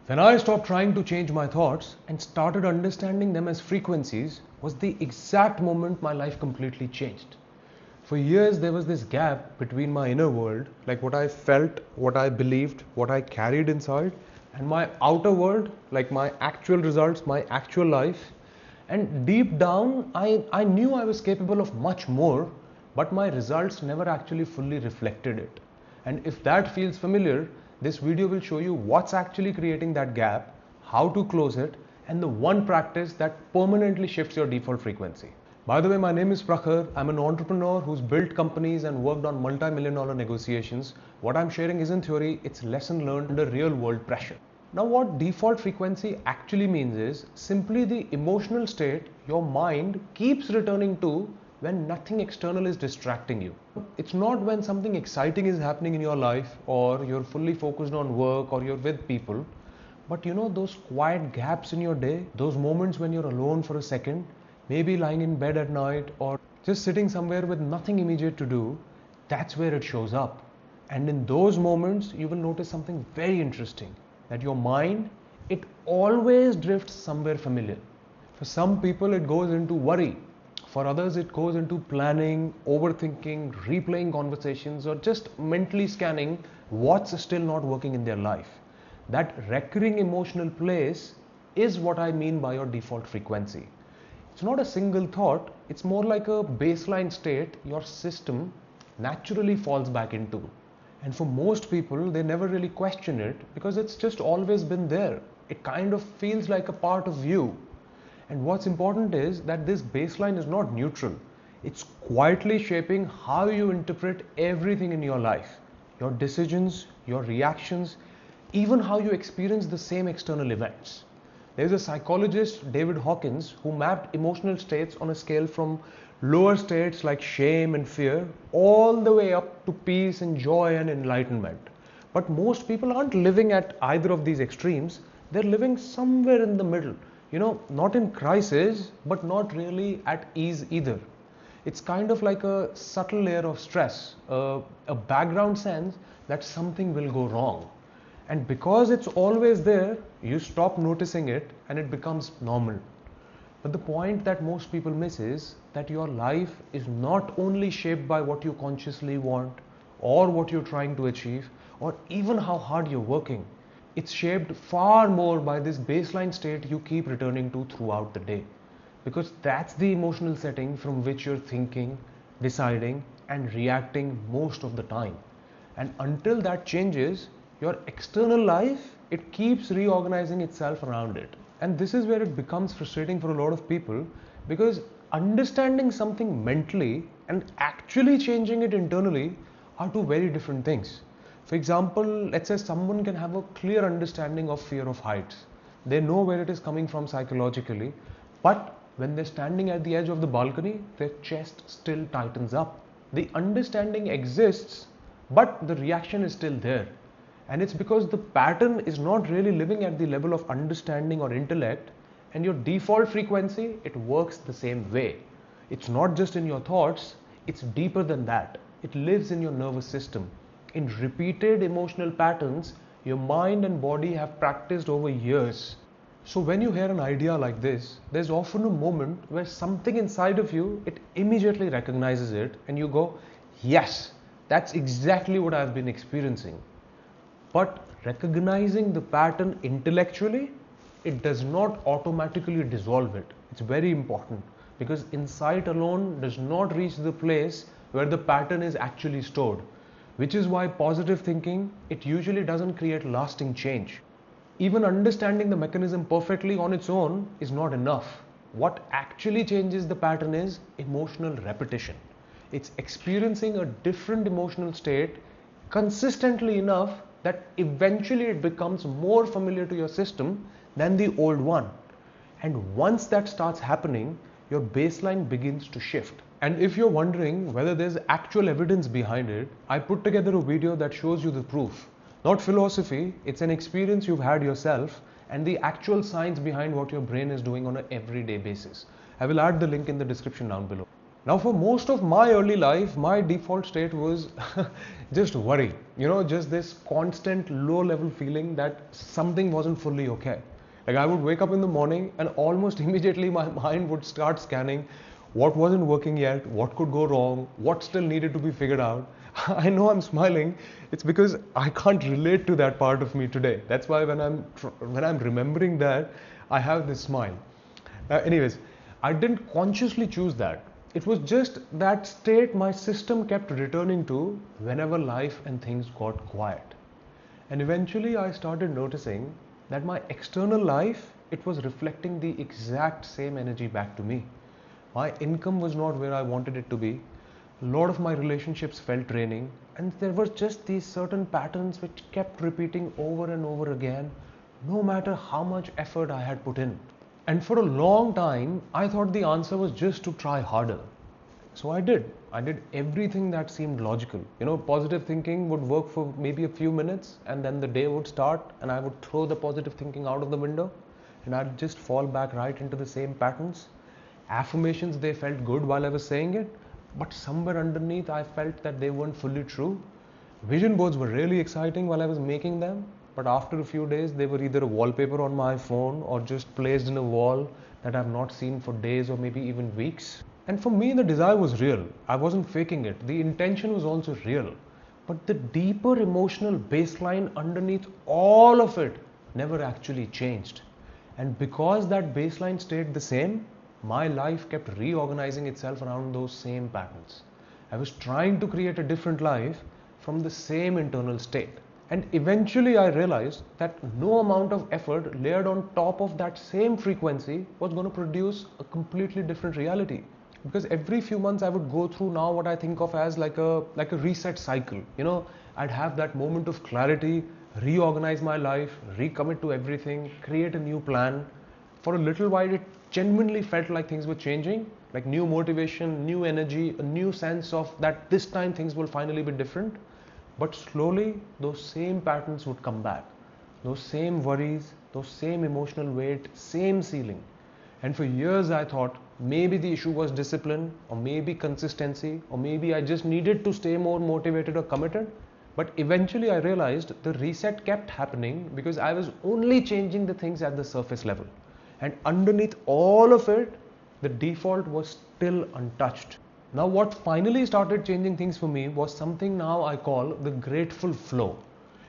When I stopped trying to change my thoughts and started understanding them as frequencies was the exact moment my life completely changed. For years there was this gap between my inner world, like what I felt, what I believed, what I carried inside, and my outer world, like my actual results, my actual life. And deep down, I knew I was capable of much more, but my results never actually fully reflected it. And if that feels familiar, this video will show you what's actually creating that gap, how to close it, and the one practice that permanently shifts your default frequency. By the way, my name is Prakhar. I'm an entrepreneur who's built companies and worked on multi-million dollar negotiations. What I'm sharing isn't theory, it's lesson learned under real world pressure. Now, what default frequency actually means is simply the emotional state your mind keeps returning to when nothing external is distracting you. It's not when something exciting is happening in your life or you're fully focused on work or you're with people, but those quiet gaps in your day, those moments when you're alone for a second, maybe lying in bed at night or just sitting somewhere with nothing immediate to do, that's where it shows up. And in those moments, you will notice something very interesting, that your mind, it always drifts somewhere familiar. For some people, it goes into worry. For others, it goes into planning, overthinking, replaying conversations, or just mentally scanning what's still not working in their life. That recurring emotional place is what I mean by your default frequency. It's not a single thought, it's more like a baseline state your system naturally falls back into. And for most people, they never really question it because it's just always been there. It kind of feels like a part of you. And what's important is that this baseline is not neutral. It's quietly shaping how you interpret everything in your life, your decisions, your reactions, even how you experience the same external events. There's a psychologist, David Hawkins, who mapped emotional states on a scale from lower states like shame and fear all the way up to peace and joy and enlightenment. But most people aren't living at either of these extremes. They're living somewhere in the middle. Not in crisis, but not really at ease either. It's kind of like a subtle layer of stress, a background sense that something will go wrong. And because it's always there, you stop noticing it and it becomes normal. But the point that most people miss is that your life is not only shaped by what you consciously want or what you're trying to achieve or even how hard you're working. It's shaped far more by this baseline state you keep returning to throughout the day. Because that's the emotional setting from which you're thinking, deciding, and reacting most of the time. And until that changes, your external life, it keeps reorganizing itself around it. And this is where it becomes frustrating for a lot of people because understanding something mentally and actually changing it internally are two very different things. For example, let's say someone can have a clear understanding of fear of heights. They know where it is coming from psychologically, but when they're standing at the edge of the balcony, their chest still tightens up. The understanding exists, but the reaction is still there. And it's because the pattern is not really living at the level of understanding or intellect, and your default frequency, it works the same way. It's not just in your thoughts, it's deeper than that. It lives in your nervous system. In repeated emotional patterns your mind and body have practiced over years. So when you hear an idea like this, there's often a moment where something inside of you, it immediately recognizes it and you go, yes, that's exactly what I've been experiencing. But recognizing the pattern intellectually, it does not automatically dissolve it. It's very important because insight alone does not reach the place where the pattern is actually stored. Which is why positive thinking, it usually doesn't create lasting change. Even understanding the mechanism perfectly on its own is not enough. What actually changes the pattern is emotional repetition. It's experiencing a different emotional state consistently enough that eventually it becomes more familiar to your system than the old one. And once that starts happening, your baseline begins to shift. And if you're wondering whether there's actual evidence behind it, I put together a video that shows you the proof. Not philosophy, it's an experience you've had yourself and the actual science behind what your brain is doing on an everyday basis. I will add the link in the description down below. Now, for most of my early life, my default state was just worry. Just this constant low level feeling that something wasn't fully okay. Like I would wake up in the morning and almost immediately my mind would start scanning what wasn't working yet, what could go wrong, what still needed to be figured out. I know I'm smiling. It's because I can't relate to that part of me today. That's why when I'm remembering that, I have this smile. Anyways, I didn't consciously choose that. It was just that state my system kept returning to whenever life and things got quiet. And eventually I started noticing that my external life, it was reflecting the exact same energy back to me. My income was not where I wanted it to be. A lot of my relationships felt draining, and there were just these certain patterns which kept repeating over and over again, no matter how much effort I had put in. And for a long time, I thought the answer was just to try harder. So I did. I did everything that seemed logical. Positive thinking would work for maybe a few minutes, and then the day would start, and I would throw the positive thinking out of the window, and I'd just fall back right into the same patterns. Affirmations, they felt good while I was saying it, but somewhere underneath, I felt that they weren't fully true. Vision boards were really exciting while I was making them, but after a few days, they were either a wallpaper on my phone or just placed in a wall that I've not seen for days or maybe even weeks. And for me, the desire was real. I wasn't faking it. The intention was also real. But the deeper emotional baseline underneath all of it never actually changed. And because that baseline stayed the same, my life kept reorganizing itself around those same patterns. I was trying to create a different life from the same internal state. And eventually I realized that no amount of effort layered on top of that same frequency was going to produce a completely different reality. Because every few months I would go through now what I think of as like a reset cycle. I'd have that moment of clarity, reorganize my life, recommit to everything, create a new plan. For a little while it genuinely felt like things were changing, like new motivation, new energy, a new sense of that this time things will finally be different. But slowly, those same patterns would come back. Those same worries, those same emotional weight, same ceiling. And for years I thought maybe the issue was discipline, or maybe consistency, or maybe I just needed to stay more motivated or committed. But eventually I realized the reset kept happening because I was only changing the things at the surface level. And underneath all of it, the default was still untouched. Now, what finally started changing things for me was something now I call the grateful flow.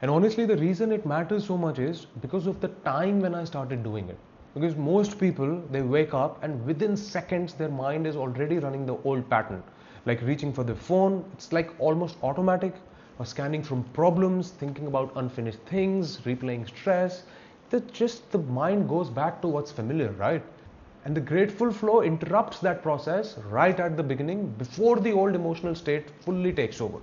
And honestly, the reason it matters so much is because of the time when I started doing it. Because most people, they wake up and within seconds, their mind is already running the old pattern. Like reaching for the phone, it's like almost automatic, or scanning from problems, thinking about unfinished things, replaying stress. The mind goes back to what's familiar, right? And the grateful flow interrupts that process right at the beginning before the old emotional state fully takes over.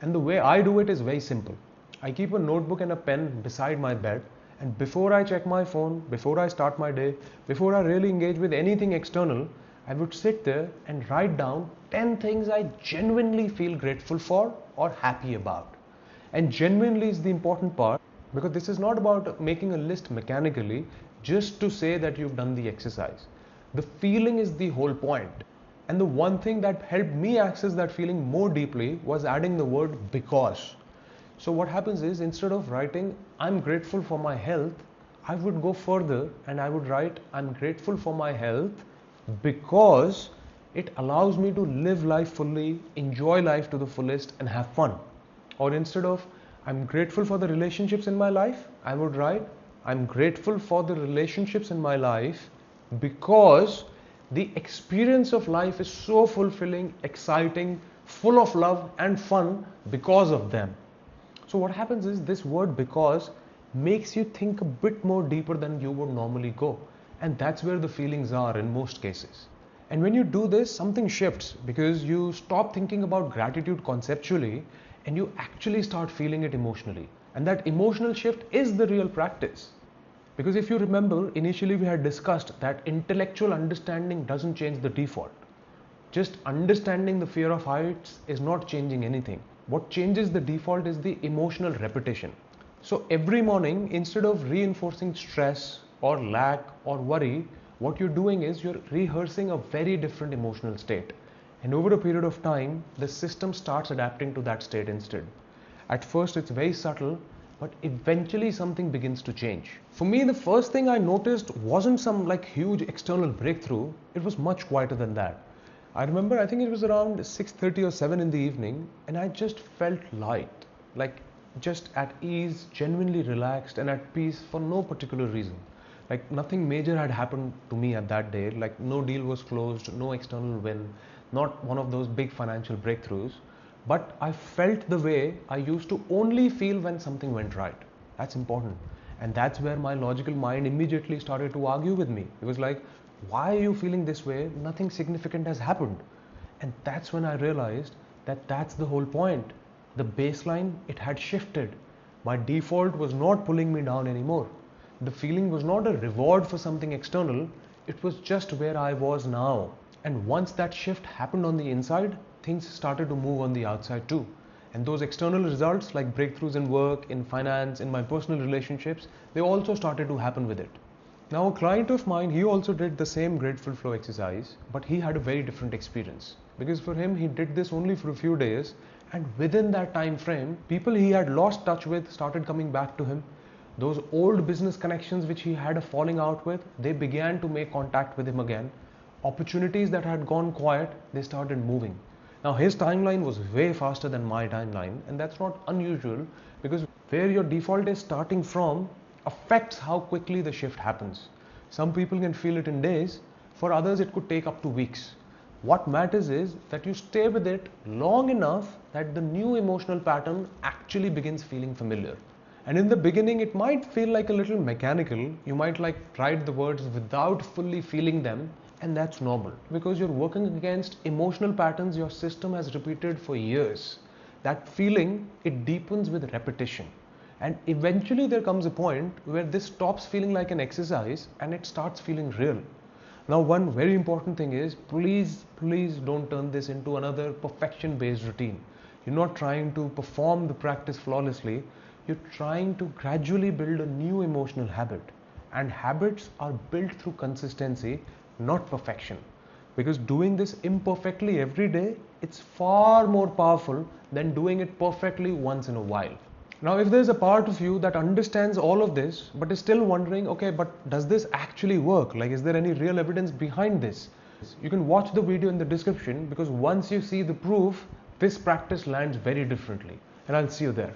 And the way I do it is very simple. I keep a notebook and a pen beside my bed, and before I check my phone, before I start my day, before I really engage with anything external, I would sit there and write down 10 things I genuinely feel grateful for or happy about. And genuinely is the important part, because this is not about making a list mechanically just to say that you've done the exercise. The feeling is the whole point. And the one thing that helped me access that feeling more deeply was adding the word because. So what happens is, instead of writing I'm grateful for my health, I would go further and I would write I'm grateful for my health because it allows me to live life fully, enjoy life to the fullest and have fun. Or instead of I'm grateful for the relationships in my life, I would write I'm grateful for the relationships in my life because the experience of life is so fulfilling, exciting, full of love and fun because of them. So what happens is, this word because makes you think a bit more deeper than you would normally go. And that's where the feelings are in most cases. And when you do this, something shifts, because you stop thinking about gratitude conceptually and you actually start feeling it emotionally. And that emotional shift is the real practice. Because if you remember, initially we had discussed that intellectual understanding doesn't change the default. Just understanding the fear of heights is not changing anything. What changes the default is the emotional repetition. So every morning, instead of reinforcing stress or lack or worry, what you're doing is you're rehearsing a very different emotional state. And over a period of time, the system starts adapting to that state instead. At first, it's very subtle, but eventually something begins to change. For me, the first thing I noticed wasn't some like huge external breakthrough. It was much quieter than that. I remember, I think it was around 6:30 or 7 in the evening, and I just felt light, like just at ease, genuinely relaxed and at peace for no particular reason. Like nothing major had happened to me at that day, like no deal was closed, no external win, not one of those big financial breakthroughs, but I felt the way I used to only feel when something went right. That's important. And that's where my logical mind immediately started to argue with me. It was like, why are you feeling this way? Nothing significant has happened. And that's when I realized that that's the whole point. The baseline, it had shifted. My default was not pulling me down anymore. The feeling was not a reward for something external, it was just where I was now. And once that shift happened on the inside, things started to move on the outside too. And those external results like breakthroughs in work, in finance, in my personal relationships, they also started to happen with it. Now a client of mine, he also did the same grateful flow exercise, but he had a very different experience. Because for him, he did this only for a few days, and within that time frame, people he had lost touch with started coming back to him. Those old business connections which he had a falling out with, they began to make contact with him again. Opportunities that had gone quiet, they started moving. Now his timeline was way faster than my timeline, and that's not unusual because where your default is starting from affects how quickly the shift happens. Some people can feel it in days, for others it could take up to weeks. What matters is that you stay with it long enough that the new emotional pattern actually begins feeling familiar. And in the beginning, it might feel like a little mechanical. You might like write the words without fully feeling them, and that's normal because you're working against emotional patterns your system has repeated for years. That feeling, it deepens with repetition. And eventually there comes a point where this stops feeling like an exercise and it starts feeling real. Now, one very important thing is please don't turn this into another perfection-based routine. You're not trying to perform the practice flawlessly. You're trying to gradually build a new emotional habit. And habits are built through consistency, not perfection. Because doing this imperfectly every day, it's far more powerful than doing it perfectly once in a while. Now, if there's a part of you that understands all of this, but is still wondering, okay, but does this actually work? Like, is there any real evidence behind this? You can watch the video in the description because once you see the proof, this practice lands very differently. And I'll see you there.